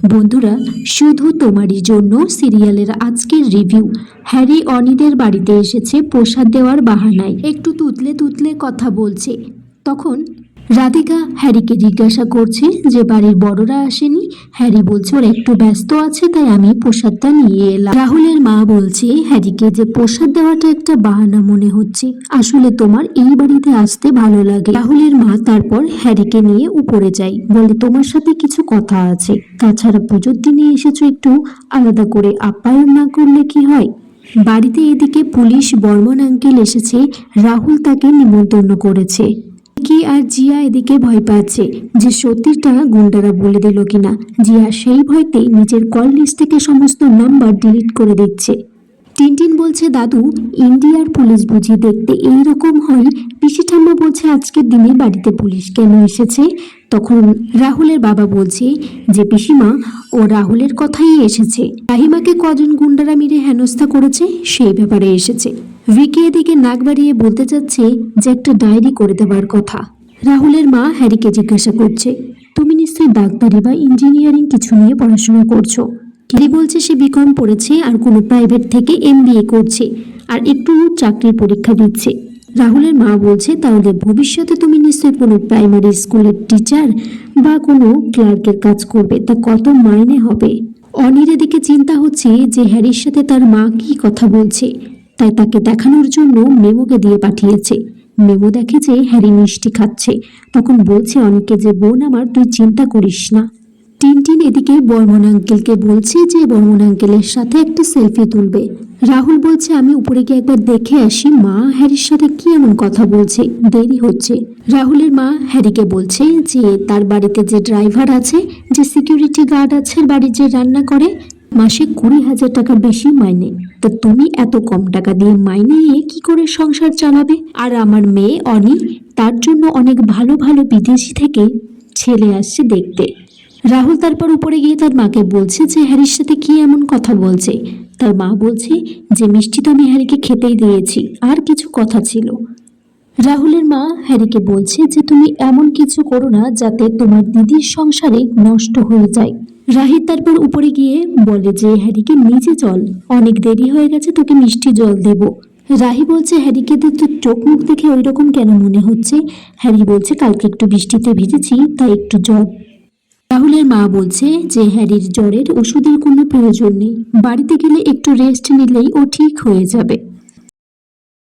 বন্ধুরা, শুধু তোমারই জন্য সিরিয়ালের আজকের রিভিউ। হ্যারি অনিদের বাড়িতে এসেছে প্রসাদ দেওয়ার বাহানায়। একটু তুতলে তুতলে কথা বলছে। তখন রাধিকা হ্যারিকে জিজ্ঞাসা করছে যে বাড়ির বড়রা আসেনি। হ্যারি বলছে ওরা একটু ব্যস্ত আছে, তাই আমি প্রসাদটা নিয়ে এলাম। রাহুলের মা বলছে হ্যারিকে যে প্রসাদ দেওয়াটা একটা বাহানা মনে হচ্ছে, আসলে তোমার এই বাড়িতে আসতে ভালো লাগে। রাহুলের মা তারপর হ্যারিকে নিয়ে উপরে যায়, বলে তোমার সাথে কিছু কথা আছে। তাছাড়া পুজোর দিনে এসেছো, একটু আলাদা করে আপ্যায়ন না করলে কি হয়? বাড়িতে এদিকে পুলিশ বর্মন আঙ্কেল এসেছে, রাহুল তাকে নিমন্ত্রণ করেছে। কি আর জিয়া এদিকে ভয় পাচ্ছে যে সত্যিটা গুন্ডারা বলে দিল কিনা। জিয়া সেই ভয়তে নিজের কল লিস্ট থেকে সমস্ত নাম্বার ডিলিট করে দিচ্ছে। টিনটিন বলছে দাদু, ইন্ডিয়ার পুলিশ বুঝি দেখতে এইরকম হয়? পিসি ঠাম্মা বলছে আজকের দিনে বাড়িতে পুলিশ কেন এসেছে? তখন রাহুলের বাবা বলছে যে পিসিমা, ও রাহুলের কথাই এসেছে। রাহিমাকে কজন গুন্ডারা মেরে হেনস্থা করেছে সেই ব্যাপারে এসেছে। ভিকি এদিকে নাক বাড়িয়ে বলতে চাচ্ছে যে একটা ডায়েরি করে দেওয়ার কথা। রাহুলের মা হ্যারিকে জিজ্ঞাসা করছে, তুমি নিশ্চয়ই ডাক্তারি বা ইঞ্জিনিয়ারিং কিছু নিয়ে পড়াশোনা করছো? হ্যারি বলছে সে বিকম পড়েছে আর কোনো প্রাইভেট থেকে MBA করছে আর একটু চাকরির পরীক্ষা দিচ্ছে। রাহুলের মা বলছে তাহলে ভবিষ্যতে তুমি নিশ্চয়ই কোনো প্রাইমারি স্কুলের টিচার বা কোনো ক্লার্কের কাজ করবে, তা কত মাইনে হবে? অনির এদিকে চিন্তা হচ্ছে যে হ্যারির সাথে তার মা কি কথা বলছে, তাই তাকে দেখানোর জন্য মেমোকে দিয়ে পাঠিয়েছে। মেমো দেখে যে হ্যারি মিষ্টি খাচ্ছে, তখন বলছে অনিকে যে বোন আমার, তুই চিন্তা করিস না। টিনটিন এদিকে বর্মন আঙ্কেলকে বলছে যে বর্মন আঙ্কেলের সাথে একটা সেলফি তুলবে। রাহুল বলছে আমি উপরে গিয়ে একবার দেখে আসি, মা হ্যারির সাথে কি এমন কথা বলছে, দেরি হচ্ছে। রাহুলের মা হ্যারিকে বলছে যে তার বাড়িতে যে ড্রাইভার আছে, যে সিকিউরিটি গার্ড আছে, বাড়ির যে রান্না করে, মাসে 20,000 টাকা বেশি মাইনে। তো তুমি এত কম টাকা দিয়ে মাইনে নিয়ে কি করে সংসার চালাবে? আর আমার মেয়ে অনি, তার জন্য অনেক ভালো ভালো বিদেশি থেকে ছেলে আসছে দেখতে। রাহুল তারপর উপরে গিয়ে তার মাকে বলছে যে হ্যারির সাথে কি এমন কথা বলছে। তার মা বলছে যে মিষ্টি তো আমি হ্যারিকে খেতেই দিয়েছি, আর কিছু কথা ছিল। রাহুলের মা হ্যারিকে বলছে যে তুমি এমন কিছু করো না যাতে তোমার দিদির সংসারে নষ্ট হয়ে যায়। রাহির তারপর উপরে গিয়ে বলে যে হ্যারিকে নিচে চল, অনেক দেরি হয়ে গেছে, তোকে মিষ্টি জল দেব। রাহি বলছে হ্যারিকে তো তোর চোখ মুখ দেখে ওই রকম কেন মনে হচ্ছে? হ্যারি বলছে কালকে একটু বৃষ্টিতে ভিজেছি, তাই একটু জ্বর। রাহুলের মা বলছে যে হ্যারির জ্বরের ওষুধের কোনো প্রয়োজন নেই, বাড়িতে গেলে একটু রেস্ট নিলেই ও ঠিক হয়ে যাবে।